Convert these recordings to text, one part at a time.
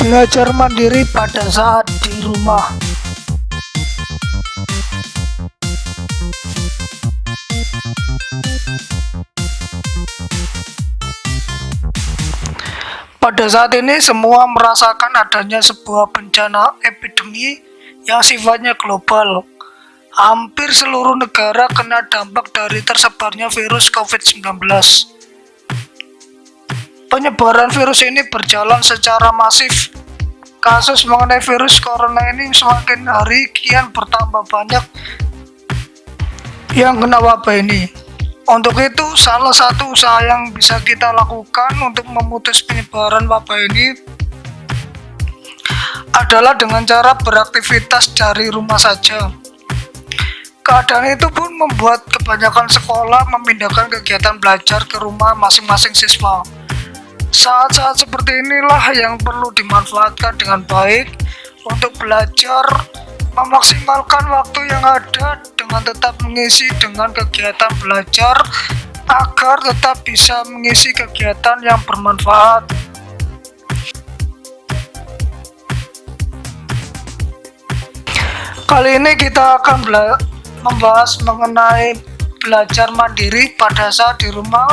Belajar mandiri pada saat di rumah. Pada saat ini semua merasakan adanya sebuah bencana epidemi yang sifatnya global. Hampir seluruh negara kena dampak dari tersebarnya virus COVID-19. Penyebaran virus ini berjalan secara masif. Kasus mengenai virus corona ini semakin hari kian bertambah banyak yang kena wabah ini. Untuk itu, salah satu usaha yang bisa kita lakukan untuk memutus penyebaran wabah ini adalah dengan cara beraktivitas dari rumah saja. Keadaan itu pun membuat kebanyakan sekolah memindahkan kegiatan belajar ke rumah masing-masing siswa. Saat-saat seperti inilah yang perlu dimanfaatkan dengan baik untuk belajar, memaksimalkan waktu yang ada dengan tetap mengisi dengan kegiatan belajar agar tetap bisa mengisi kegiatan yang bermanfaat. Kali ini kita akan membahas mengenai belajar mandiri pada saat di rumah,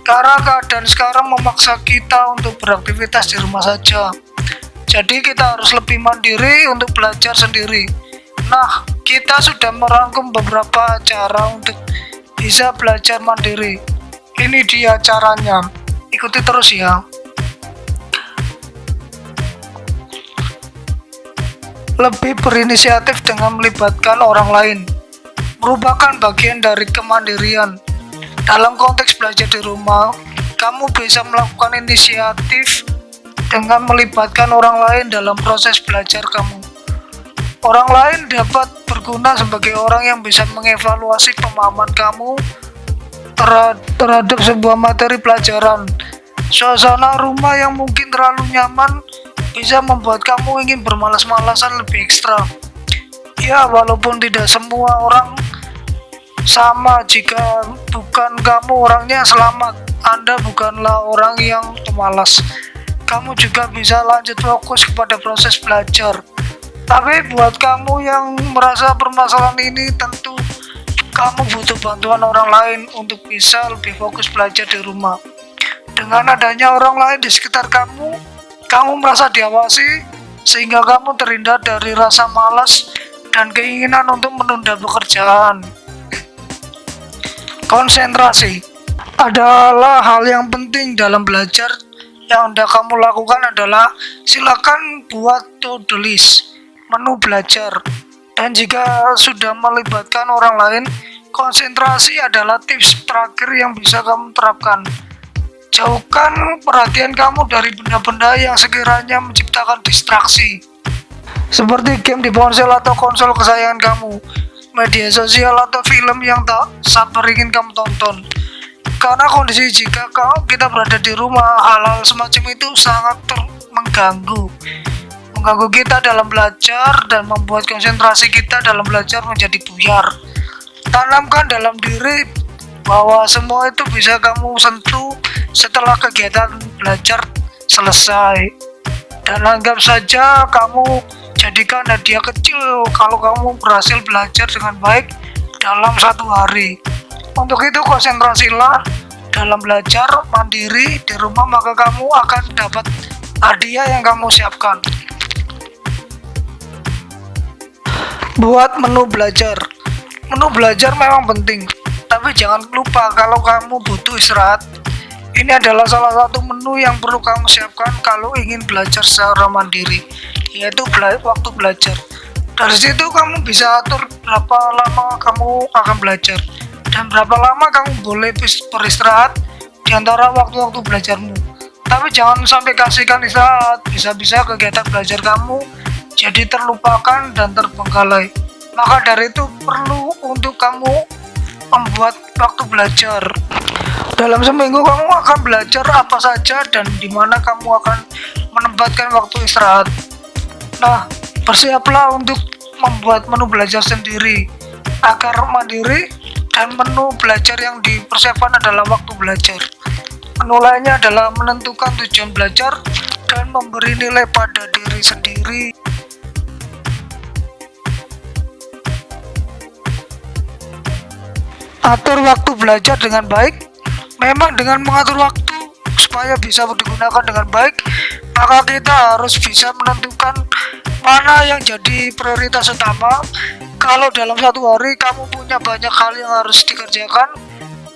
karena keadaan sekarang memaksa kita untuk beraktivitas di rumah saja. Jadi kita harus lebih mandiri untuk belajar sendiri. Nah, kita sudah merangkum beberapa cara untuk bisa belajar mandiri. Ini dia caranya. Ikuti terus ya. Lebih berinisiatif dengan melibatkan orang lain merupakan bagian dari kemandirian. Dalam konteks belajar di rumah, kamu bisa melakukan inisiatif dengan melibatkan orang lain dalam proses belajar kamu. Orang lain dapat berguna sebagai orang yang bisa mengevaluasi pemahaman kamu terhadap sebuah materi pelajaran. Suasana rumah yang mungkin terlalu nyaman bisa membuat kamu ingin bermalas-malasan lebih ekstra. Ya, walaupun tidak semua orang sama, jika bukan kamu orangnya selamat, Anda bukanlah orang yang pemalas. Kamu juga bisa lanjut fokus kepada proses belajar. Tapi buat kamu yang merasa permasalahan ini, tentu kamu butuh bantuan orang lain untuk bisa lebih fokus belajar di rumah. Dengan adanya orang lain di sekitar kamu merasa diawasi sehingga kamu terhindar dari rasa malas dan keinginan untuk menunda pekerjaan. Konsentrasi adalah hal yang penting dalam belajar. Yang hendak kamu lakukan adalah silakan buat to-do list, menu belajar. Dan jika sudah melibatkan orang lain, konsentrasi adalah tips terakhir yang bisa kamu terapkan. Jauhkan perhatian kamu dari benda-benda yang sekiranya menciptakan distraksi, seperti game di ponsel atau konsol kesayangan kamu, media sosial atau film yang tak sabar ingin kamu tonton. Karena kondisi jika kita berada di rumah, hal-hal semacam itu sangat mengganggu kita dalam belajar dan membuat konsentrasi kita dalam belajar menjadi buyar. Tanamkan dalam diri bahwa semua itu bisa kamu sentuh setelah kegiatan belajar selesai. Dan anggap saja kamu jadikan hadiah kecil kalau kamu berhasil belajar dengan baik dalam satu hari. Untuk itu konsentrasilah dalam belajar mandiri di rumah, maka kamu akan dapat hadiah yang kamu siapkan. Buat menu belajar. Menu belajar memang penting, tapi jangan lupa kalau kamu butuh istirahat. Ini adalah salah satu menu yang perlu kamu siapkan kalau ingin belajar secara mandiri, yaitu waktu belajar. Dari situ kamu bisa atur berapa lama kamu akan belajar dan berapa lama kamu boleh beristirahat di antara waktu-waktu belajarmu. Tapi jangan sampai kasihkan istirahat, bisa-bisa kegiatan belajar kamu jadi terlupakan dan terbengkalai. Maka dari itu perlu untuk kamu membuat waktu belajar. Dalam seminggu kamu akan belajar apa saja dan di mana kamu akan menempatkan waktu istirahat. Nah, bersiaplah untuk membuat menu belajar sendiri agar mandiri, dan menu belajar yang dipersiapkan adalah waktu belajar. Menu lainnya adalah menentukan tujuan belajar dan memberi nilai pada diri sendiri. Atur waktu belajar dengan baik. Memang dengan mengatur waktu supaya bisa digunakan dengan baik, maka kita harus bisa menentukan mana yang jadi prioritas utama. Kalau dalam satu hari kamu punya banyak hal yang harus dikerjakan,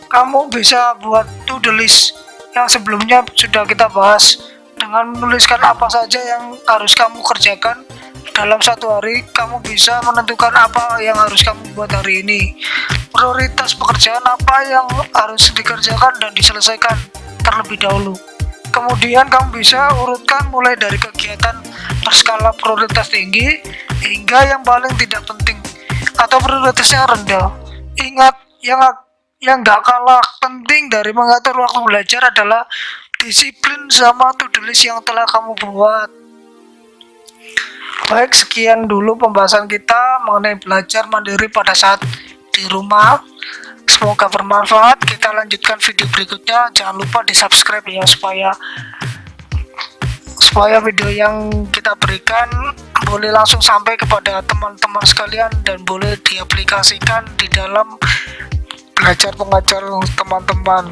kamu bisa buat to-do list yang sebelumnya sudah kita bahas. Dengan menuliskan apa saja yang harus kamu kerjakan dalam satu hari, kamu bisa menentukan apa yang harus kamu buat hari ini. Prioritas pekerjaan apa yang harus dikerjakan dan diselesaikan terlebih dahulu. Kemudian kamu bisa urutkan mulai dari kegiatan berskala prioritas tinggi hingga yang paling tidak penting atau prioritasnya rendah. Ingat, yang gak kalah penting dari mengatur waktu belajar adalah disiplin sama to-do list yang telah kamu buat. Baik, sekian dulu pembahasan kita mengenai belajar mandiri pada saat di rumah. Semoga bermanfaat. Kita lanjutkan video berikutnya. Jangan lupa di subscribe ya, supaya video yang kita berikan boleh langsung sampai kepada teman-teman sekalian dan boleh diaplikasikan di dalam belajar mengajar teman-teman.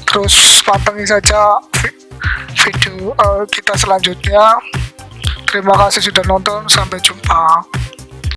Terus pantengin saja video kita selanjutnya. Terima kasih sudah nonton, sampai jumpa.